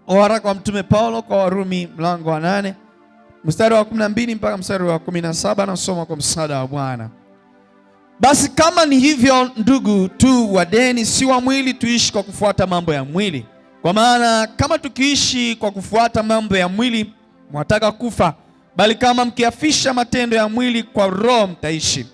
Waraka wa Mtume Paulo kwa Warumi mlango wa 8 mstari wa 12 mpaka mstari wa 17, nasoma kwa msaada wa Bwana. Basi kama ni hivyo, ndugu, tu wadeni si wa mwili, tuishi kwa kufuata mambo ya mwili. Kwa maana kama tukiishi kwa kufuata mambo ya mwili, mwataka kufa, bali kama mkiafisha matendo ya mwili kwa Roho, mtaishi.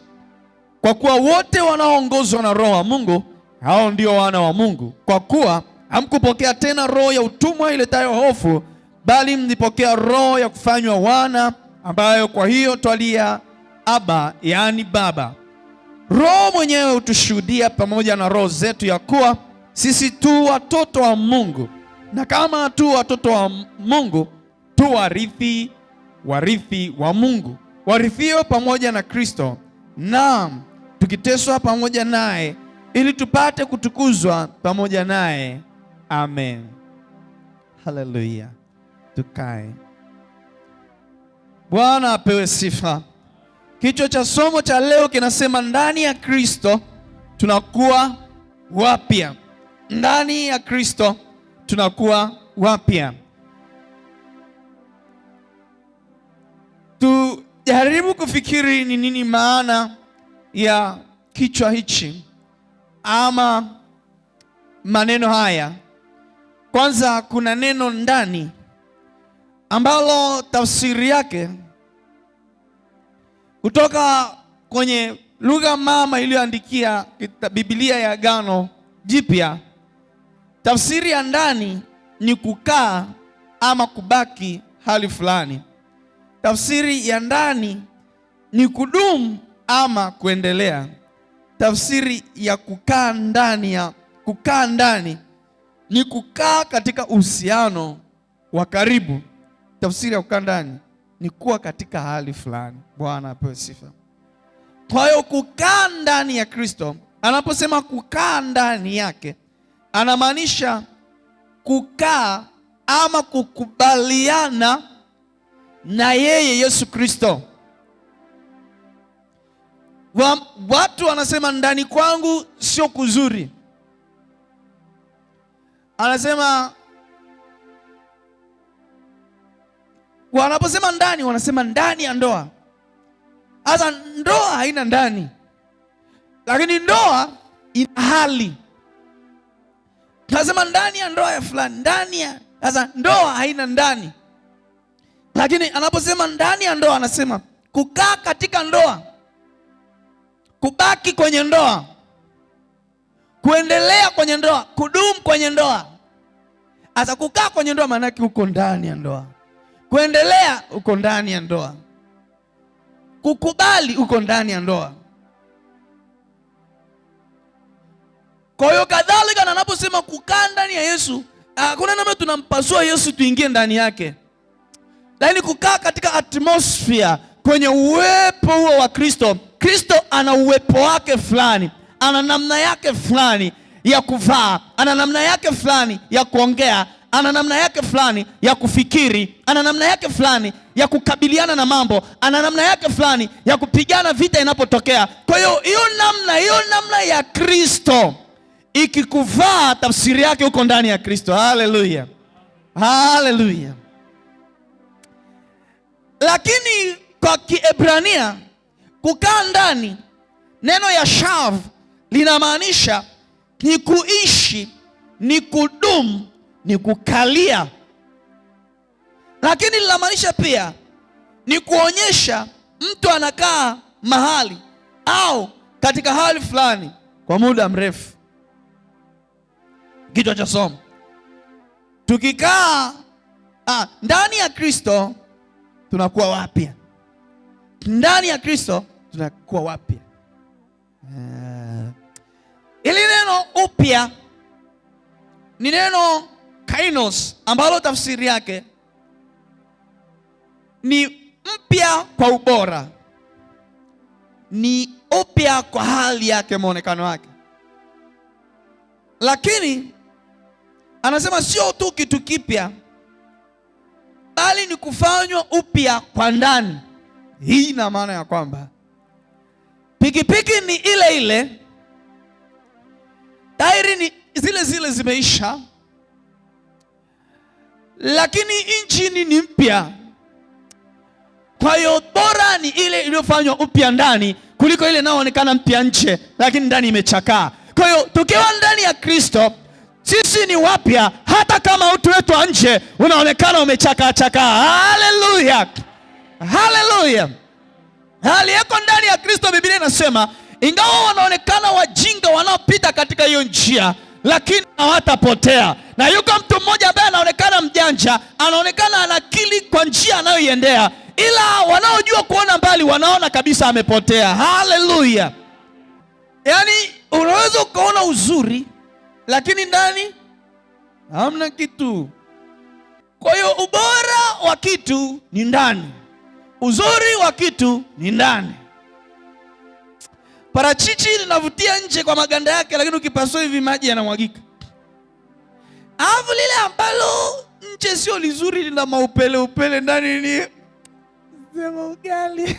Kwa kuwa wote wanaoongozwa na Roho wa Mungu, hao ndio wana wa Mungu. Kwa kuwa hamkupokea tena roho ya utumwa iletayo hofu, bali mlipokea roho ya kufanywa wana, ambayo kwa hiyo twalia Aba, yaani Baba. Roho mwenyewe hutushuhudia pamoja na roho zetu ya kuwa sisi tu watoto wa Mungu, na kama tu watoto wa Mungu, tu warithi wa Mungu, warithiwa pamoja na Kristo, naam, tukiteswa pamoja naye, ili tupate kutukuzwa pamoja naye. Amen. Haleluya. Tukae. Bwana apewe sifa. Kichwa cha somo cha leo kinasema ndani ya Kristo tunakuwa wapya. Ndani ya Kristo tunakuwa wapya. Tujaribu kufikiri ni nini maana ya kichwa hichi ama maneno haya. Kwanza kuna neno ndani ambalo tafsiri yake kutoka kwenye lugha mama iliyoandikia Biblia ya Agano Jipya. Tafsiri ya ndani ni kukaa ama kubaki hali fulani. Tafsiri ya ndani ni kudumu ama kuendelea. Tafsiri ya kukaa ndani ni kukaa katika uhusiano wa karibu. Tafsiri ya kukaa ndani ni kuwa katika hali fulani. Bwana apewe sifa. Kwa hiyo kukaa ndani ya Kristo, anaposema kukaa ndani yake, anamaanisha kukaa ama kukubaliana na yeye Yesu Kristo. Watu wanasema ndani kwangu sio kuzuri. Anasema wanaposema ndani, wanasema ndani ya ndoa. Sasa ndoa haina ndani, lakini ndoa ina hali. Anasema ndani ya ndoa ya fulani, sasa ndoa haina ndani. Lakini anaposema ndani ya ndoa, anasema kukaa katika ndoa, kubaki kwenye ndoa, kuendelea kwenye ndoa, kudumu kwenye ndoa. Sasa kukaa kwenye ndoa maana yake uko ndani ya ndoa. Kuendelea uko ndani ya ndoa. Kukubali uko ndani ya ndoa. Kwa hiyo kadhalika na anaposema kukaa ndani ya Yesu, hakuna namna tunampasua Yesu tuingie ndani yake. Lakini kukaa katika atmosphere, kwenye uwepo huo wa Kristo. Kristo ana uwepo wake fulani, ana namna yake fulani ya kuvaa, ana namna yake fulani ya kuongea, ana namna yake fulani ya kufikiri, ana namna yake fulani ya kukabiliana na mambo, ana namna yake fulani ya kupigana vita inapotokea. Kwa hiyo hiyo namna ya Kristo ikikuvaa, tafsiri yake uko ndani ya Kristo. Haleluya. Haleluya. Lakini kwa Kiebrania kukaa ndani, neno ya shav linamaanisha ni kuishi, ni kudumu, ni kukalia. Lakini linamaanisha pia ni kuonyesha mtu anakaa mahali au katika hali fulani kwa muda mrefu. Kichwa cha somo, tukikaa ndani ya Kristo tunakuwa wapya. Ndani ya Kristo tunakuwa wapya. Ili neno upya ni neno kainos, ambalo tafsiri yake ni mpya kwa ubora, ni upya kwa hali yake, muonekano wake. Lakini anasema sio tu kitu kipya, bali ni kufanywa upya kwa ndani. Hii ina maana ya kwamba pikipiki ni ile ile, tairi ni zile zile zimeisha, lakini injini ni mpya. Kwa hiyo bora ni ile iliyofanywa upya ndani kuliko ile inayoonekana mpya nje lakini ndani imechakaa. Kwa hiyo tukiwa ndani ya Kristo sisi ni wapya, hata kama utu wetu wa nje unaonekana umechakaa. Haleluya, haleluya. Aliyeko ndani ya Kristo, Biblia inasema ingawa wanaonekana wajinga wanaopita katika hiyo njia, lakini hawatapotea. Na yuko mtu mmoja ambaye anaonekana mjanja, anaonekana ana akili kwa njia anayoiendea, ila wanaojua kuona mbali wanaona kabisa amepotea. Haleluya. Yaani unaweza ukaona uzuri lakini ndani hamna kitu. Kwa hiyo ubora wa kitu ni ndani, uzuri wa kitu ni ndani. Parachichi linavutia nje kwa maganda yake, lakini ukipasua hivi maji yanamwagika. Alafu lile ambalo nje sio lizuri, lina maupele upele, ndani ni sema ugali.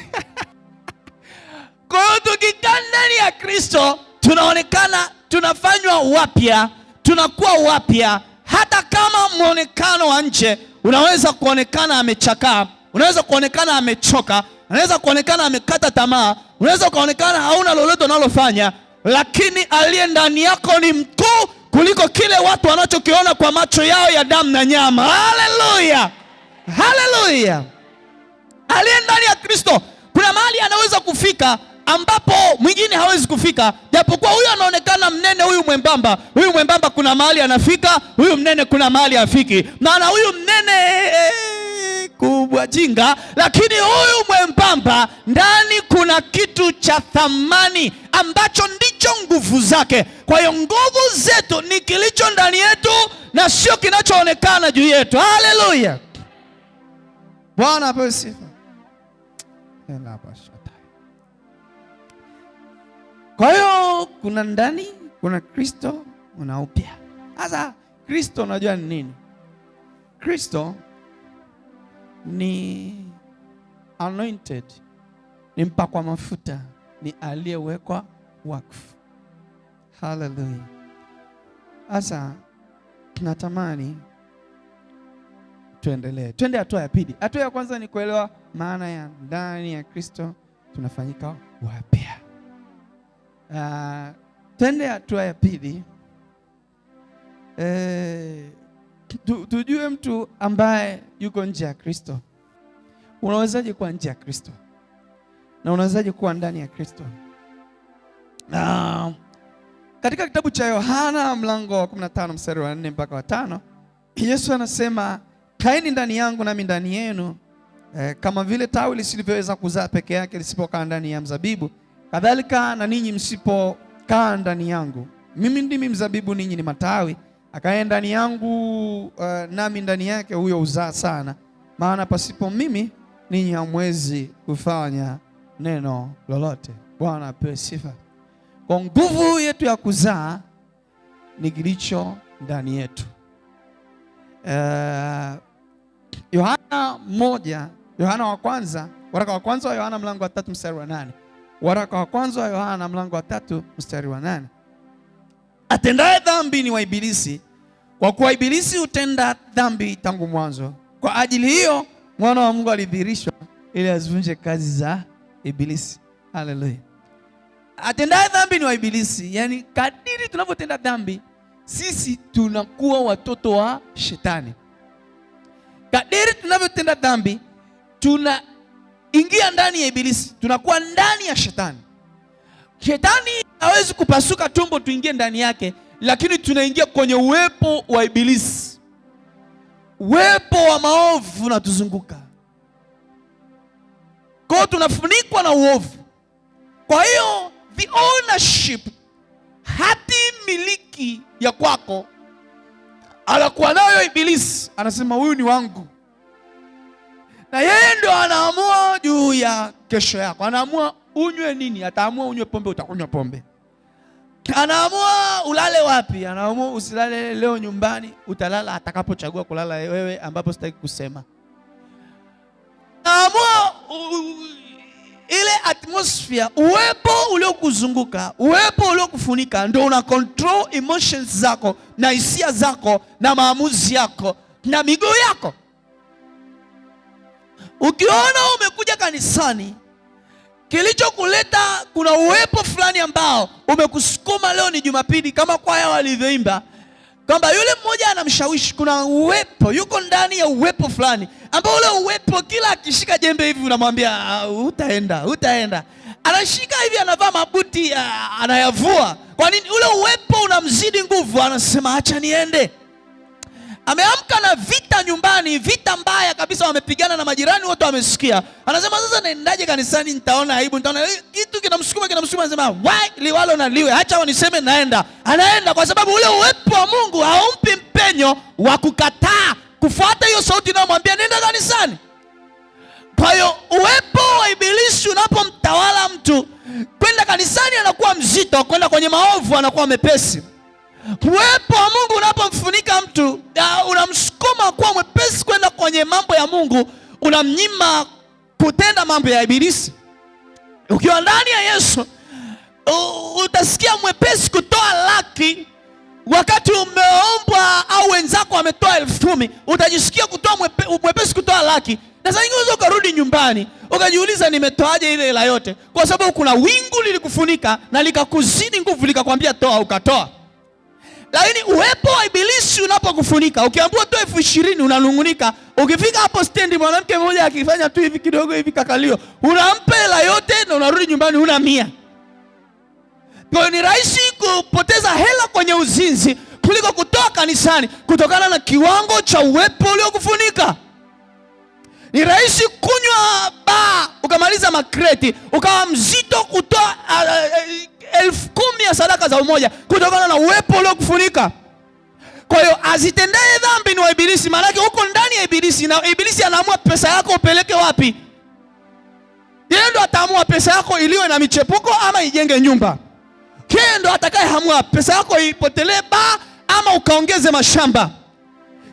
Kwa hiyo tukikaa ndani ya Kristo tunaonekana, tunafanywa wapya, tunakuwa wapya. Hata kama muonekano wa nje unaweza kuonekana amechakaa, unaweza kuonekana amechoka, unaweza kuonekana amekata tamaa, unaweza kuonekana hauna lolote unalofanya, lakini aliye ndani yako ni mkuu kuliko kile watu wanachokiona kwa macho yao ya damu na nyama. Haleluya, haleluya. Aliye ndani ya Kristo kuna mahali anaweza kufika ambapo mwingine hawezi kufika. Japokuwa huyu anaonekana mnene, huyu mwembamba kuna mahali anafika, huyu mnene kuna mahali afiki. Na huyu mnene kubwa jinga, lakini huyu mwembamba ndani kuna kitu cha thamani ambacho ndicho nguvu zake. Kwa hiyo nguvu zetu ni kilicho ndani yetu na sio kinachoonekana juu yetu. Haleluya. Bwana apewe sifa. Kwa hiyo kuna ndani, kuna Kristo, kuna upya. Sasa Kristo unajua ni nini? Kristo ni anointed, ni mpakwa mafuta, ni aliyewekwa wakfu. Hallelujah. Sasa tunatamani tuendelee. Twende hatua ya pili. Hatua ya kwanza ni kuelewa maana ya ndani ya Kristo tunafanyika wapya. Twende hatua ya pili. Tujue mtu ambaye yuko nje ya Kristo. Unawezaje kuwa nje ya Kristo? Na unawezaje kuwa ndani ya Kristo? Katika kitabu cha Yohana mlango wa 15 mstari wa 4 mpaka wa 5, Yesu anasema, kaeni ndani yangu nami ndani yenu. Kama vile tawi lisivyoweza kuzaa peke yake lisipokaa ndani ya mzabibu, kadhalika na ninyi msipokaa ndani yangu. Mimi ndimi mzabibu, ninyi ni matawi. Akae ndani yangu nami ndani yake, huyo uzaa sana, maana pasipo mimi ninyi hamwezi kufanya neno lolote. Bwana apewe sifa. Kwa nguvu yetu ya kuzaa ni kilicho ndani yetu. Yohana wa kwanza, waraka wa kwanza wa Yohana mlango wa 3 mstari wa 8. Waraka wa kwanza wa Yohana mlango wa 3 mstari wa 8. Atendaye dhambi ni wa Ibilisi, kwa kuwa Ibilisi hutenda dhambi tangu mwanzo. Kwa ajili hiyo mwana wa Mungu alidhihirishwa ili azivunje kazi za Ibilisi. Haleluya. Atendaye dhambi ni wa Ibilisi, yani kadiri tunavyotenda dhambi sisi tunakuwa watoto wa shetani. Kadiri tunavyotenda dhambi tunaingia ndani ya Ibilisi, tunakuwa ndani ya shetani. Shetani hawezi kupasuka tumbo tuingie ndani yake, lakini tunaingia kwenye uwepo wa Ibilisi. Uwepo wa maovu unatuzunguka. Kwa hiyo tunafunikwa na uovu. Kwa hiyo the ownership, hati miliki ya kwako anakuwa nayo Ibilisi. Anasema huyu ni wangu. Na yeye ndio anaamua juu ya kesho yako. Anaamua unywe nini, ataamua unywe pombe, utakunywa pombe. Anaamua ulale wapi, anaamua usilale leo nyumbani, utalala atakapochagua kulala wewe, ambapo sitaki kusema. Anaamua ile atmosphere, uwepo uliokuzunguka, uwepo uliokufunika ndio una control emotions zako na hisia zako na maamuzi yako. na miguu yako. Ukiona umekuja kanisani, kilichokuleta kuna uwepo fulani ambao umekusukuma. Leo ni Jumapili, kama kwaya walivyoimba kwamba yule mmoja anamshawishi. Kuna uwepo, yuko ndani ya uwepo fulani ambao ule uwepo kila akishika jembe hivi unamwambia utaenda. Anashika hivi, anavaa mabuti, anayavua. Kwa nini? Ule uwepo unamzidi nguvu, anasema acha niende. Ameamka na vita nyumbani, vita mbaya kabisa, wamepigana na majirani wote wamesikia. Anasema sasa naendaje kanisani, nitaona aibu, nitaona kitu kinamsukuma, anasema why liwalo na liwe, acha waniseme naenda. Anaenda kwa sababu ule uwepo wa Mungu haumpi mpenyo wa kukataa kufuata hiyo sauti inayomwambia nenda kanisani. Kwa hiyo uwepo wa ibilisi unapomtawala mtu, kwenda kanisani anakuwa mzito, kwenda kwenye maovu anakuwa mepesi. Uwepo wa Mungu unapomfunika mtu, unamsukuma kuwa mwepesi kwenda kwenye mambo ya Mungu, unamnyima kutenda mambo ya ibilisi. Ukiwa ndani ya Yesu, utasikia mwepesi kutoa laki wakati umeombwa au wenzako wametoa 10,000. Utajisikia kutoa mwepesi kutoa laki. Na sasa ingine ukarudi nyumbani ukajiuliza nimetoaje ile hela yote, kwa sababu kuna wingu lilikufunika na likakuzidi nguvu, likakwambia toa, ukatoa. Lakini uwepo wa ibilisi unapokufunika, ukiambiwa toa 20,000 unanungunika. Ukifika hapo stendi, mwanamke mmoja akifanya tu hivi kidogo hivi kakalio, unampa hela yote na unarudi nyumbani una 100. Kwa hiyo ni rahisi kupoteza hela kwenye uzinzi kuliko kutoa kanisani, kutokana na kiwango cha uwepo uliokufunika. Ni rahisi kunywa baa ukamaliza makreti, ukawa mzito kutoa 10,000 ya sadaka za umoja, kutokana na uwepo uliokufunika. Kwa hiyo azitendaye dhambi ni wa ibilisi, maana yake uko ndani ya ibilisi, na ibilisi anaamua pesa yako upeleke wapi. Yeye ndo ataamua pesa yako iliwe na michepuko ama ijenge nyumba. Yeye ndo atakayeamua pesa yako ipotelee baa ama ukaongeze mashamba.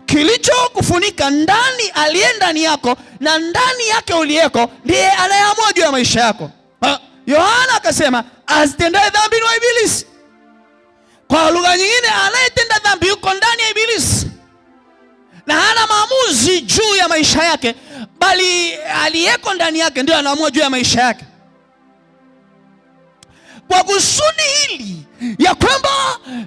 Kilicho kufunika ndani, aliye ndani yako na ndani yake uliyeko, ndiye anayeamua juu ya maisha yako. Yohana akasema azitendaye dhambi ni wa ibilisi. Kwa lugha nyingine, anayetenda dhambi yuko ndani ya ibilisi na hana maamuzi juu ya maisha yake, bali aliyeko ndani yake ndio anaamua juu ya maisha yake. Kwa kusudi hili ya kwamba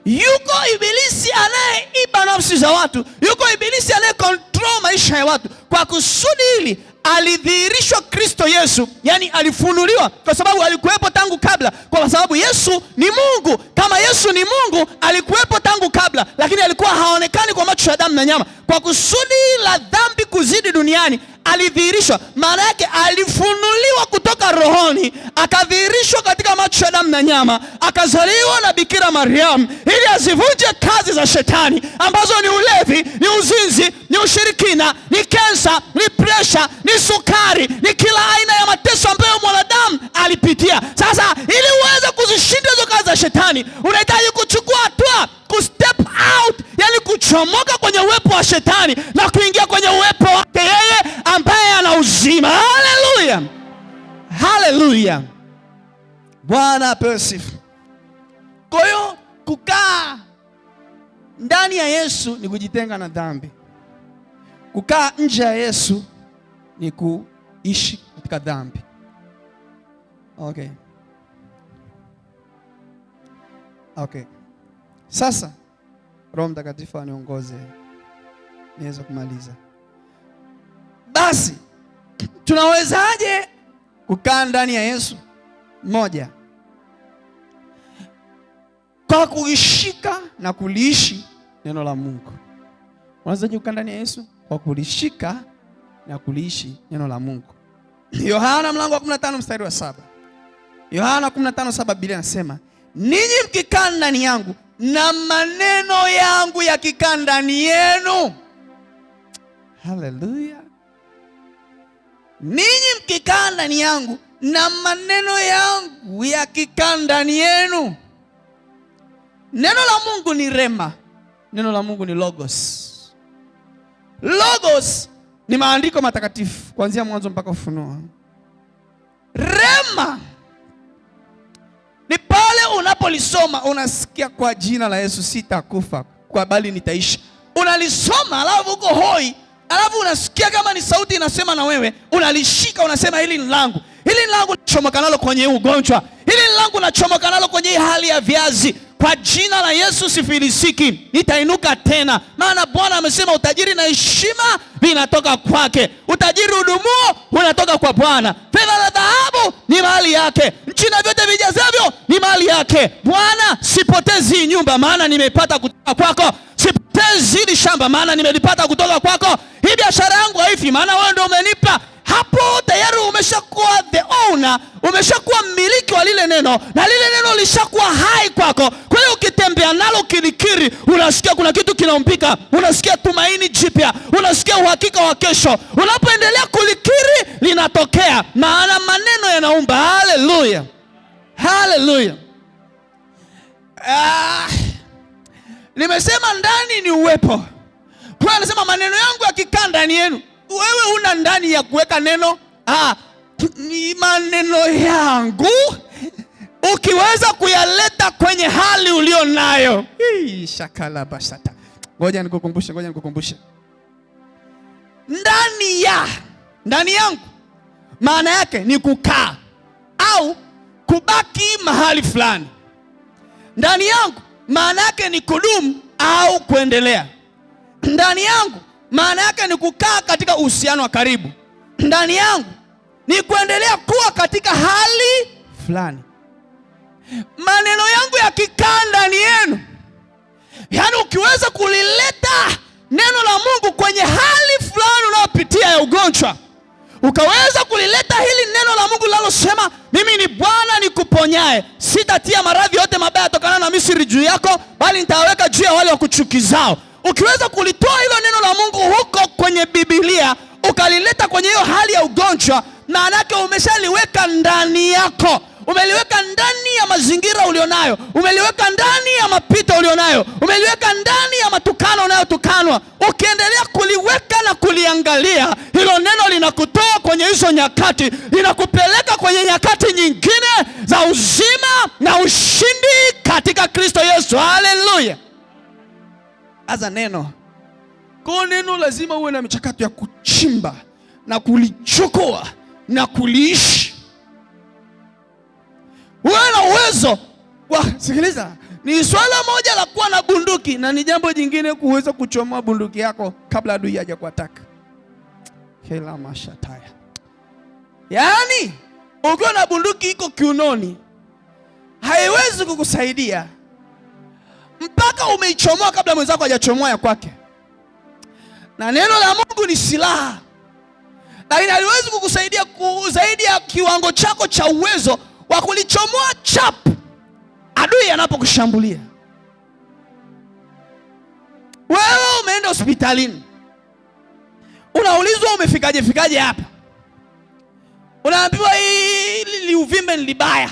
yuko ibilisi anayeiba nafsi za watu, yuko ibilisi anayekontrol maisha ya watu, kwa kusudi hili alidhihirishwa Kristo Yesu, yani alifunuliwa, kwa sababu alikuwepo tangu kabla. Kwa sababu Yesu ni Mungu. Kama Yesu ni Mungu, alikuwepo tangu kabla, lakini alikuwa haonekani kwa macho ya damu na nyama. Kwa kusudi la dhambi kuzidi duniani, alidhihirishwa. Maana yake alifunuliwa kutoka rohoni, akadhihirishwa katika macho ya damu na nyama, akazaliwa na Bikira Mariamu ili azivunje kazi za shetani, ambazo ni ulevi, ni uzinzi, ni ushirikina, ni kensa, ni presha, ni sukari, ni kila aina ya mateso ambayo mwanadamu alipitia. Sasa ili uweze kuzishinda hizo kazi za shetani, unahitaji kuchukua hatua, kustep out, yani kuchomoka kwenye uwepo wa shetani na kuingia kwenye uwepo wake yeye ambaye ana uzima. Haleluya, haleluya, Bwana apewe sifa. Kwa hiyo kukaa ndani ya Yesu ni kujitenga na dhambi. Kukaa nje ya Yesu ni kuishi katika dhambi. Okay. Sasa Roho Mtakatifu aniongoze niweze kumaliza. Basi tunawezaje kukaa ndani ya Yesu? Moja, kwa kulishika na kuliishi neno la Mungu. Unawezaje kukaa ndani ya Yesu? Kwa kulishika na kuliishi neno la Mungu. Yohana mlango wa 15 mstari wa 7. Yohana 15:7, Biblia inasema, ninyi mkikaa ndani yangu na maneno yangu yakikaa ndani yenu. Haleluya. Ninyi mkikaa ndani yangu na maneno yangu yakikaa ndani yenu. Neno la Mungu ni rema. Neno la Mungu ni logos. Logos ni maandiko matakatifu kuanzia Mwanzo mpaka Ufunuo. Rema ni pale unapolisoma unasikia kwa jina la Yesu sitakufa, kwa bali nitaishi. unalisoma alafu uko hoi, alafu unasikia kama ni sauti inasema na wewe, unalishika, unasema hili ni langu. Hili ni langu, nachomoka nalo kwenye ugonjwa. Hili ni langu, nachomoka nalo kwenye hali ya viazi. Kwa jina la Yesu sifilisiki, nitainuka tena. Maana Bwana amesema utajiri na heshima vinatoka kwake. Utajiri udumuo unatoka kwa Bwana. Fedha na dhahabu ni mali yake. Nchi na vyote vijazavyo ni mali yake. Bwana, sipotezi hii nyumba maana nimeipata kutoka kwako. Sipotezi hili shamba maana nimelipata kutoka kwako. Hii biashara yangu haifi maana wewe ndio umenipa. Hapo tayari umeshakuwa the owner, umeshakuwa mmiliki wa lile neno, na lile neno lishakuwa hai kwako. Kwa hiyo ukitembea nalo kilikiri, unasikia kuna kitu kinaumbika, unasikia tumaini jipya, unasikia uhakika wa kesho. Unapoendelea kulikiri linatokea, maana maneno yanaumba. Haleluya, haleluya. Nimesema ndani ni uwepo. Kwa anasema maneno yangu yakikaa ndani yenu. Wewe una ndani ya kuweka neno? Ni maneno yangu ukiweza kuyaleta kwenye hali ulio nayo. Shakala basata. Ngoja nikukumbushe. Ndani yangu maana yake ni kukaa au kubaki mahali fulani. Ndani yangu maana yake ni kudumu au kuendelea. Ndani yangu maana yake ni kukaa katika uhusiano wa karibu. Ndani yangu ni kuendelea kuwa katika hali fulani. Maneno yangu yakikaa ndani yenu, yaani ukiweza kulileta neno la Mungu kwenye hali fulani unayopitia ya ugonjwa, ukaweza kulileta hili neno la Mungu linalosema mimi ni Bwana nikuponyaye, sitatia maradhi yote mabaya tokana na Misri juu yako, bali nitaweka juu ya wale wakuchukizao. Ukiweza kulitoa hilo neno la Mungu huko kwenye Biblia, ukalileta kwenye hiyo hali ya ugonjwa, maana yake umeshaliweka ndani yako. Umeliweka ndani ya mazingira ulionayo, umeliweka ndani ya mapito ulionayo, umeliweka ndani ya matukano unayotukanwa. Ukiendelea kuliweka na kuliangalia, hilo neno linakutoa kwenye hizo nyakati, linakupeleka kwenye nyakati nyingine za uzima na ushindi katika Kristo Yesu. Haleluya. Aza neno. Kwa neno lazima uwe na michakato ya kuchimba na kulichukua na kuliishi. Uwe na uwezo. Sikiliza, ni swala moja la kuwa na bunduki na ni jambo jingine kuweza kuchomoa bunduki yako kabla adui haja kuataka. Hela mashataya. Yaani, ukiwa na bunduki iko kiunoni, haiwezi kukusaidia mpaka umeichomoa kabla mwenzako hajachomoa ya kwake. Na neno la Mungu ni silaha, lakini haliwezi kukusaidia zaidi ya kiwango chako cha uwezo wa kulichomoa chap adui anapokushambulia. Wewe umeenda hospitalini, unaulizwa umefikaje hapa, unaambiwa hili uvimbe ni libaya,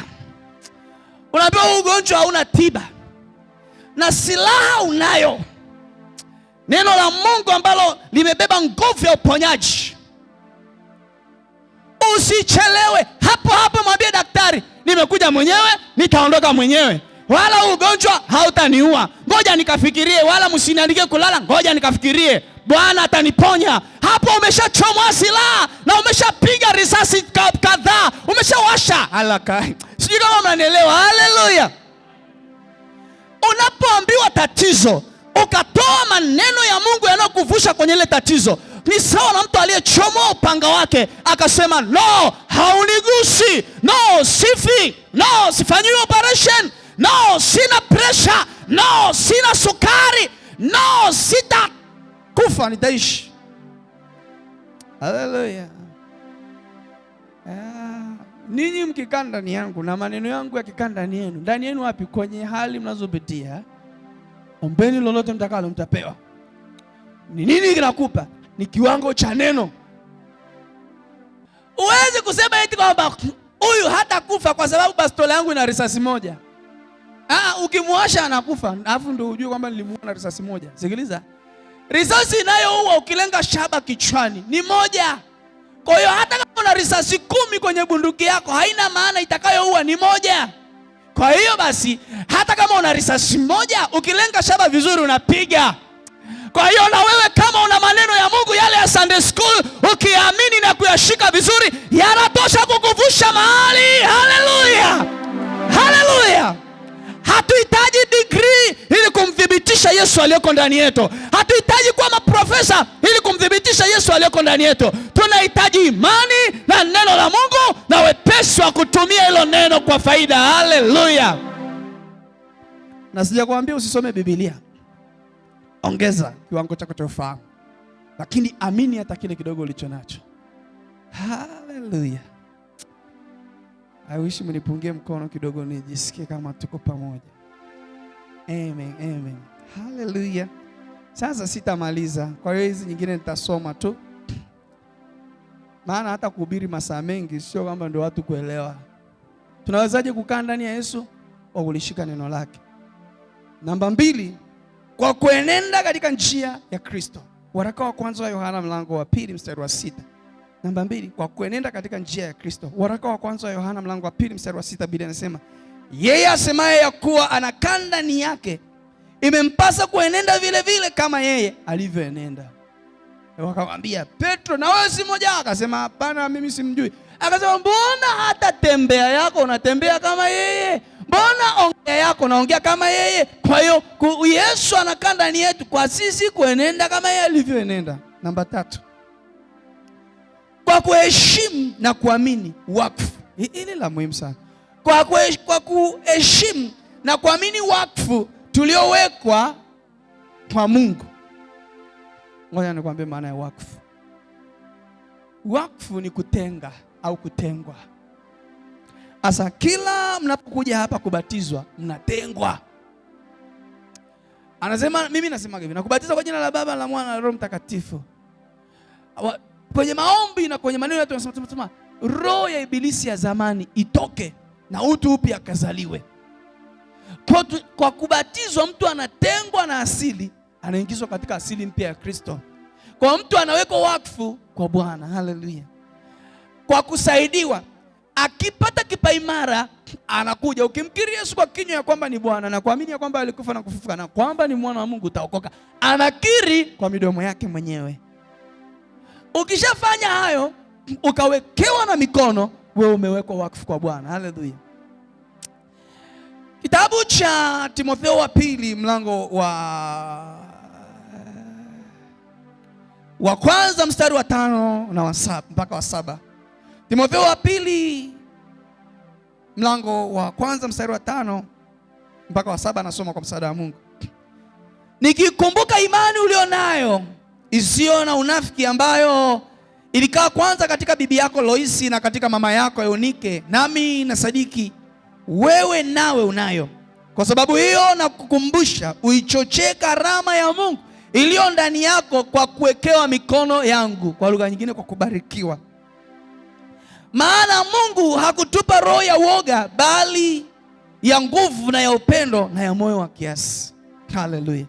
unaambiwa ugonjwa hauna tiba, na silaha unayo, neno la Mungu ambalo limebeba nguvu ya uponyaji. Usichelewe, hapo mwambie daktari, nimekuja mwenyewe, nitaondoka mwenyewe, wala ugonjwa hautaniua. Ngoja nikafikirie, wala msiniandike kulala, ngoja nikafikirie, Bwana ataniponya. Hapo umeshachomwa silaha na umeshapiga risasi kadhaa, umeshawasha alaka. Sijui kama mnanielewa. Haleluya. Unapoambiwa tatizo, ukatoa maneno ya Mungu yanayokuvusha kwenye ile tatizo, ni sawa na mtu aliyechomoa upanga wake akasema, no, haunigusi, no, sifi, no, sifanyiwi operation, no, sina pressure, no, sina sukari, no, sitakufa, nitaishi. Haleluya. Ninyi mkikaa ndani yangu na maneno yangu yakikaa ndani yenu. Ndani yenu wapi? Kwenye hali mnazopitia. Ombeni lolote mtakalo mtapewa. Ni nini kinakupa? Ni kiwango cha neno. Uwezi kusema eti kwamba huyu hata kufa kwa sababu bastola yangu ina risasi moja. Ukimwasha anakufa, alafu ndio ujue kwamba nilimuona risasi moja. Sikiliza. Risasi inayoua ukilenga shaba kichwani ni moja. Kwa hiyo hata kama una risasi 10 kwenye bunduki yako, haina maana itakayoua ni moja. Kwa hiyo basi, hata kama una risasi moja, ukilenga shaba vizuri unapiga. Kwa hiyo na wewe kama una maneno ya Mungu yale ya Sunday school, ukiamini na kuyashika vizuri, yanatosha kukuvusha mahali. Haleluya, haleluya. Hatuhitaji degree ili kumthibitisha Yesu aliyeko ndani yetu. Hatuhitaji kuwa maprofesa ili kumthibitisha Yesu aliyeko ndani yetu. Tunahitaji imani na neno la Mungu na wepesi wa kutumia hilo neno kwa faida. Haleluya. Na sijakwambia usisome Biblia. Ongeza kiwango chako cha ufahamu, lakini amini hata kile kidogo ulicho nacho. Haleluya. I wish mnipungie mkono kidogo nijisikie kama tuko pamoja. Amen, amen. Haleluya. Sasa sitamaliza, kwa hiyo hizi nyingine nitasoma tu. Maana hata kuhubiri masaa mengi sio kwamba ndio watu kuelewa. Tunawezaje kukaa ndani ya Yesu? Kwa kulishika neno lake. Namba 2, kwa kuenenda katika njia ya Kristo. Waraka wa kwanza wa Yohana mlango wa 2 mstari wa 6. Namba 2, kwa kuenenda katika njia ya Kristo. Waraka wa kwanza wa Yohana mlango wa 2 mstari wa 6, Biblia inasema, yeye asemaye ya kuwa anakaa ndani yake, imempasa kuenenda vile vile kama yeye alivyoenenda. Wakamwambia Petro, na wewe si mmoja? Akasema hapana, mimi simjui. Akasema mbona hata tembea yako unatembea kama yeye? Mbona ongea yako unaongea kama yeye? Kwa hiyo Yesu anakaa ndani yetu kwa sisi kuenenda kama yeye alivyoenenda. Namba 3, kwa kuheshimu na kuamini wakfu. Hili la muhimu sana. Kwa kuheshimu na kuamini wakfu tuliowekwa kwa Mungu. Ngoja nikwambie maana ya wakfu. Wakfu ni kutenga au kutengwa. Asa kila mnapokuja hapa kubatizwa, mnatengwa. Anasema, mimi nasema hivi, nakubatiza kwa jina la Baba, la Mwana na Roho Mtakatifu. Kwenye maombi na kwenye maneno yetu tunasema roho ya ibilisi ya zamani itoke na utu upya akazaliwe. Kwa kubatizwa mtu anatengwa na asili, anaingizwa katika asili mpya ya Kristo. Kwa mtu anawekwa wakfu kwa Bwana. Haleluya. Kwa kusaidiwa, akipata kipaimara anakuja. Ukimkiri Yesu kwa kinywa ya kwamba ni Bwana na kuamini ya kwamba alikufa na kufufuka na kwamba ni mwana wa Mungu, utaokoka. Anakiri kwa midomo yake mwenyewe. Ukishafanya hayo, ukawekewa na mikono, wewe umewekwa wakfu kwa Bwana. Haleluya. Kitabu cha Timotheo wa pili mlango wa kwanza mstari wa 5 na wa 7 mpaka wa 7. Timotheo wa pili mlango wa kwanza mstari wa 5 mpaka wa 7, nasoma kwa msaada wa Mungu. Nikikumbuka imani ulionayo isiyo na unafiki, ambayo ilikaa kwanza katika bibi yako Loisi na katika mama yako Eunike, nami nasadiki wewe nawe unayo. Kwa sababu hiyo nakukumbusha uichochee karama ya Mungu iliyo ndani yako kwa kuwekewa mikono yangu. Kwa lugha nyingine, kwa kubarikiwa. Maana Mungu hakutupa roho ya uoga, bali ya nguvu na ya upendo na ya moyo wa kiasi. Haleluya.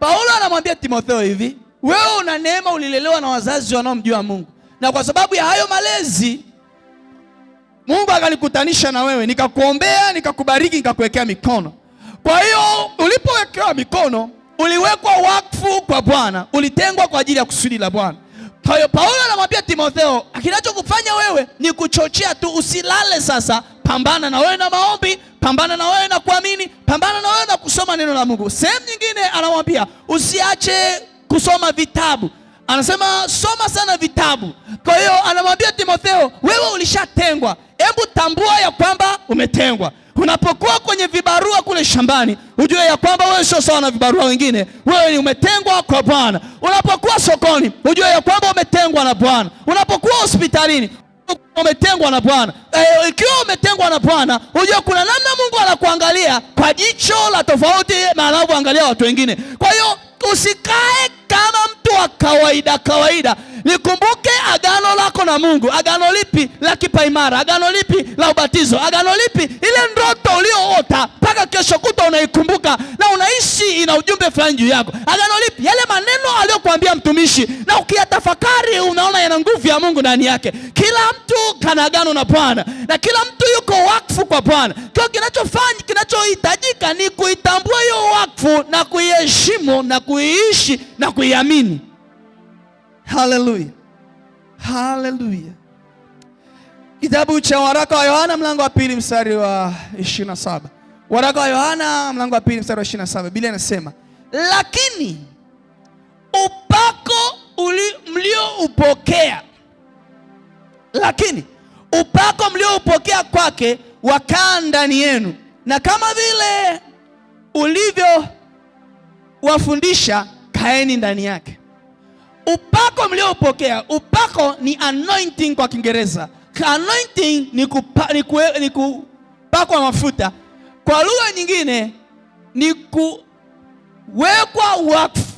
Paulo anamwambia Timotheo hivi, wewe una neema, ulilelewa na wazazi wanaomjua Mungu. Na kwa sababu ya hayo malezi, Mungu akanikutanisha na wewe, nikakuombea, nikakubariki, nikakuwekea mikono. Kwa hiyo ulipowekewa mikono, uliwekwa wakfu kwa Bwana, ulitengwa kwa ajili ya kusudi la Bwana. Kwa hiyo Paulo anamwambia Timotheo, kinachokufanya wewe ni kuchochea tu, usilale sasa. Pambana na wewe na maombi, pambana na wewe na kuamini, pambana na wewe na kusoma neno la Mungu. Sehemu nyingine anamwambia usiache kusoma vitabu. Anasema soma sana vitabu. Kwa hiyo anamwambia Timotheo, wewe ulishatengwa. Hebu tambua ya kwamba umetengwa. Unapokuwa kwenye vibarua kule shambani, ujue ya kwamba wewe sio sawa na vibarua wengine. Wewe ni umetengwa kwa Bwana. Unapokuwa sokoni, ujue ya kwamba umetengwa na Bwana. Unapokuwa hospitalini, umetengwa na Bwana. Ikiwa umetengwa na Bwana, ujue kuna namna Mungu anakuangalia kwa jicho la tofauti na anavyoangalia watu wengine. Kwa hiyo usikae kama mtu wa kawaida. Nikumbuke agano lako na Mungu. Agano lipi? La kipaimara. Agano lipi? La ubatizo. Agano lipi? Ile ndoto ulioota mpaka kesho kuta unaikumbuka na unaishi ina ujumbe fulani juu yako. Agano lipi? Yale maneno aliyokuambia mtumishi na ukiyatafakari unaona yana nguvu ya Mungu ndani yake. Kila mtu kana agano na Bwana na kila mtu yuko wakfu kwa Bwana. Kwa kinachohitajika ni kuitambua hiyo wakfu na kuiheshimu na kuiishi na kuiamini. Haleluya. Haleluya. Kitabu cha waraka wa Yohana mlango wa 2 mstari wa 27. Waraka wa Yohana mlango wa 2 mstari wa 27. Biblia inasema, lakini upako mlioupokea kwake wakaa ndani yenu, na kama vile ulivyo wafundisha kaeni ndani yake. Upako mlioupokea, upako ni anointing kwa Kiingereza. Anointing ni kupakwa mafuta. Kwa lugha nyingine ni kuwekwa wakfu.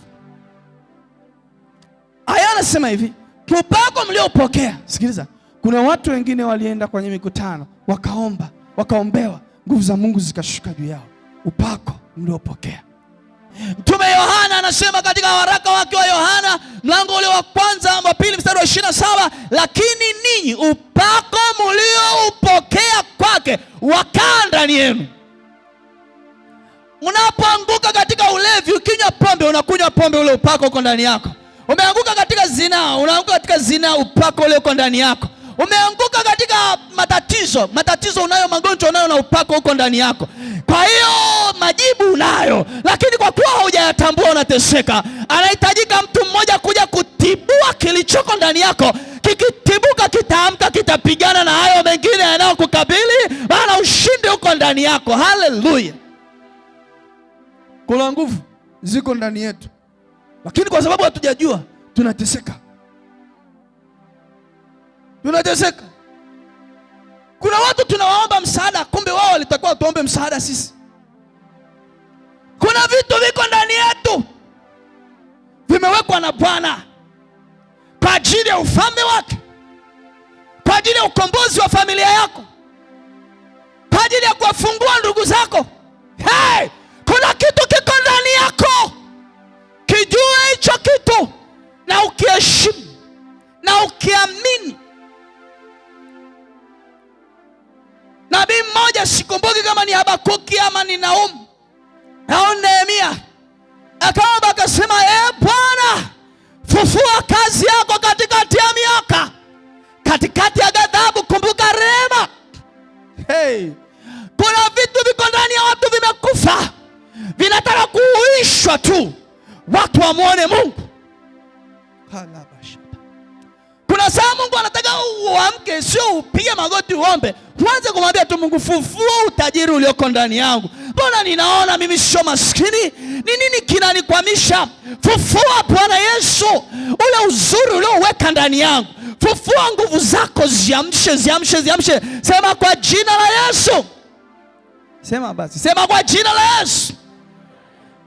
Aya anasema hivi, upako mlioupokea. Sikiliza, kuna watu wengine walienda kwenye mikutano, wakaombewa, nguvu za Mungu zikashuka juu yao. Upako mliopokea. Mtume Yohana anasema katika waraka wake wa Yohana mlango ule wa 2 mstari wa 27, lakini ninyi upako mlioupokea kwake wakaa ndani yenu. Unapoanguka katika ulevi, ukinywa pombe, unakunywa pombe, ule upako uko ndani yako. Umeanguka katika zinaa, unaanguka katika zinaa, upako ule uko ndani yako. Umeanguka katika matatizo unayo, magonjwa unayo, na upako uko ndani yako. Kwa hiyo majibu unayo, lakini kwa kuwa hujayatambua unateseka. Anahitajika mtu mmoja kuja kutibua kilichoko ndani yako. Kikitibuka kitaamka, kitapigana na hayo mengine yanayokukabili, maana ushindi uko ndani yako. Haleluya. Kuna nguvu ziko ndani yetu, lakini kwa sababu hatujajua tunateseka. Kuna watu tunawaomba msaada, kumbe wao walitakiwa tuombe msaada sisi. Kuna vitu viko ndani yetu vimewekwa na Bwana kwa ajili ya ufalme wake, kwa ajili ya ukombozi wa familia yako, kwa ajili ya kuwafungua ndugu zako. Hey, kuna kitu kiko ndani yako. Kijue hicho kitu na ukiheshimu na ukiamini. Nabii mmoja, sikumbuki kama ni Habakuki ama ni Naumu au Nehemia, akaomba akasema, Bwana, fufua kazi yako katikati ya miaka, katikati ya ghadhabu kumbuka rehema. Hey, kuna vitu viko ndani ya watu vimekufa, vinataka kuuishwa tu watu wamuone Mungu. Kuna saa Mungu anataka uamke, sio upige magoti uombe. Uanze kumwambia tu Mungu, fufua utajiri ulioko ndani yangu. Mbona ninaona mimi sio maskini? Ni nini kinanikwamisha? Fufua Bwana Yesu ule uzuri ulioweka ndani yangu. Fufua nguvu zako, ziamshe. Sema kwa jina la Yesu. Sema basi, sema kwa jina la Yesu.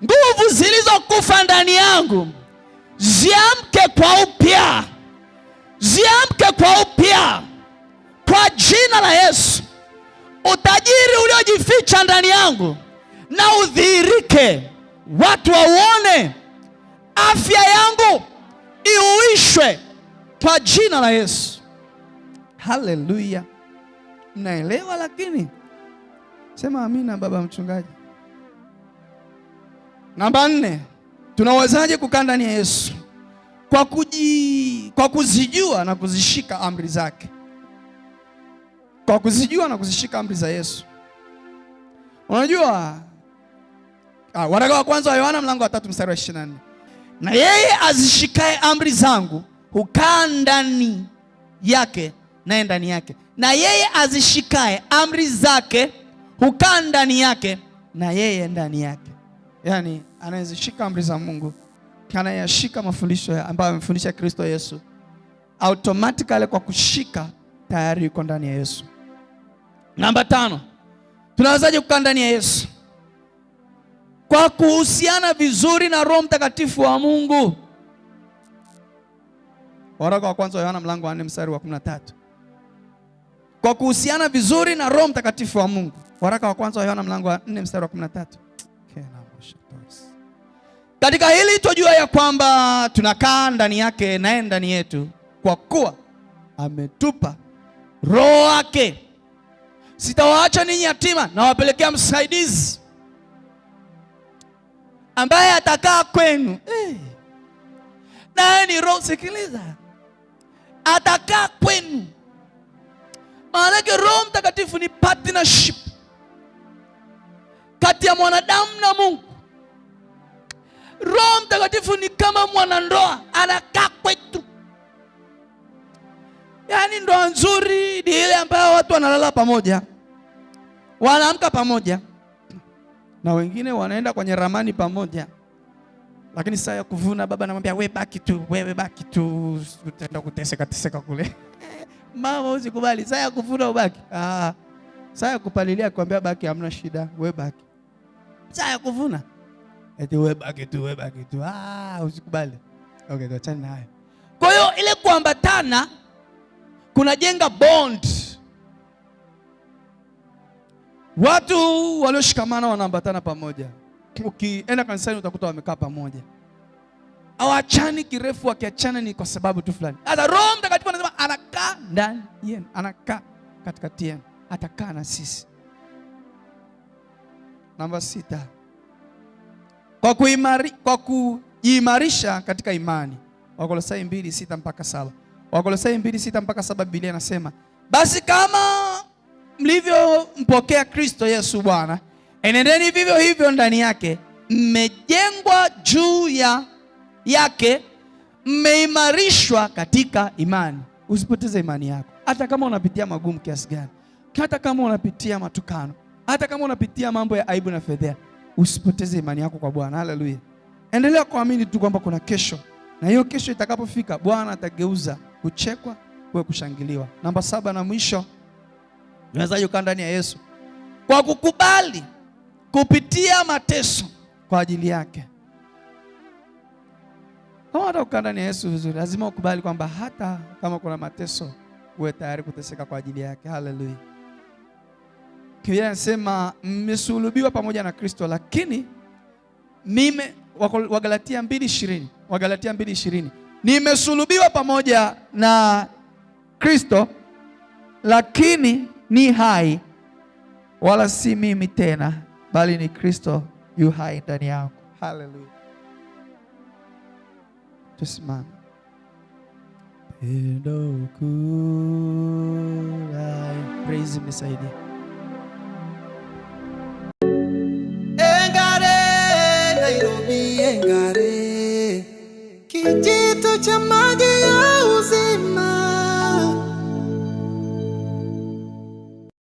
Nguvu zilizokufa ndani yangu ziamke kwa upya. Kwa jina la Yesu. Utajiri uliojificha ndani yangu na udhihirike, watu wauone. Afya yangu iuishwe kwa jina la Yesu. Haleluya. Mnaelewa? Lakini sema amina baba mchungaji. Namba 4, tunawezaje kukaa ndani ya Yesu? Kwa kuzijua na kuzishika amri zake. Kwa kuzijua na kuzishika amri za Yesu. Unajua, waraka wa kwanza wa Yohana mlango wa 3 mstari wa 24. Na yeye azishikae amri zangu hukaa ndani yake naye ndani yake. Na yeye azishikae amri zake hukaa ndani yake na yeye ndani yake. Yaani anayezishika amri za Mungu, anayashika mafundisho ambayo amefundisha Kristo Yesu, automatically kwa kushika tayari yuko ndani ya Yesu. Namba 5, tunawezaje kukaa ndani ya Yesu? Kwa kuhusiana vizuri na Roho Mtakatifu wa Mungu. Waraka wa kwanza wa Yohana mlango wa 4 mstari wa 13. Kwa kuhusiana vizuri na Roho Mtakatifu wa Mungu. Waraka wa kwanza wa Yohana mlango wa 4 mstari wa 13. Katika hili twajua ya kwamba tunakaa ndani yake naye ndani yetu, kwa kuwa ametupa Roho wake. Sitawaacha ninyi yatima, na wapelekea msaidizi ambaye atakaa kwenu. Naye ni Roho. Sikiliza, atakaa kwenu. Maana Roho Mtakatifu ni partnership kati ya mwanadamu na Mungu. Roho Mtakatifu ni kama mwanandoa, anakaa kwetu. Yaani ndoa nzuri ni ile ambayo watu wanalala pamoja, wanaamka pamoja, na wengine wanaenda kwenye ramani pamoja. Lakini saa ya kuvuna baba anamwambia wewe baki tu, utaenda kuteseka kule. Mama usikubali, saa ya kuvuna ubaki. Saa ya kupalilia kwambia baki, hamna shida, wewe baki. Saa ya kuvuna eti wewe baki tu. Usikubali. Okay, tuachane nayo. Kwa hiyo ile kuambatana kunajenga bond. Watu walioshikamana wanaambatana pamoja. Ukienda kanisani utakuta wamekaa pamoja. Hawachani kirefu, wakiachana ni kwa sababu tu fulani. Hata Roho Mtakatifu anasema anakaa ndani yenu, anakaa katikati yenu, atakaa na sisi. Namba 6. Kwa kuimarisha katika imani. Wakolosai 2:6 mpaka 7. Wakolosai 2:6 mpaka 7, Biblia inasema, basi kama mlivyompokea Kristo Yesu Bwana, enendeni vivyo hivyo ndani yake, mmejengwa juu yake, mmeimarishwa katika imani. Usipoteze imani yako. Hata kama unapitia magumu kiasi gani, hata kama unapitia matukano, hata kama unapitia mambo ya aibu na fedheha, usipoteze imani yako kwa Bwana. Haleluya. Endelea kuamini tu kwamba kuna kesho, na hiyo kesho itakapofika Bwana atageuza kuchekwa kuwe kushangiliwa. Namba 7 na mwisho, unaweza kukaa ndani ya Yesu kwa kukubali kupitia mateso kwa ajili yake. Kama unataka kukaa ndani ya Yesu vizuri, lazima ukubali kwamba hata kama kuna mateso, uwe tayari kuteseka kwa ajili yake. Haleluya. Biblia inasema mmesulubiwa pamoja na Kristo, lakini Wagalatia 2:20, nimesulubiwa pamoja na Kristo, lakini ni hai, wala si mimi tena, bali ni Kristo yu hai ndani yangu. Haleluya. Tusimame. Pendo kula, praise mnisaidie. Engare, Nairobi engare, kijito cha maji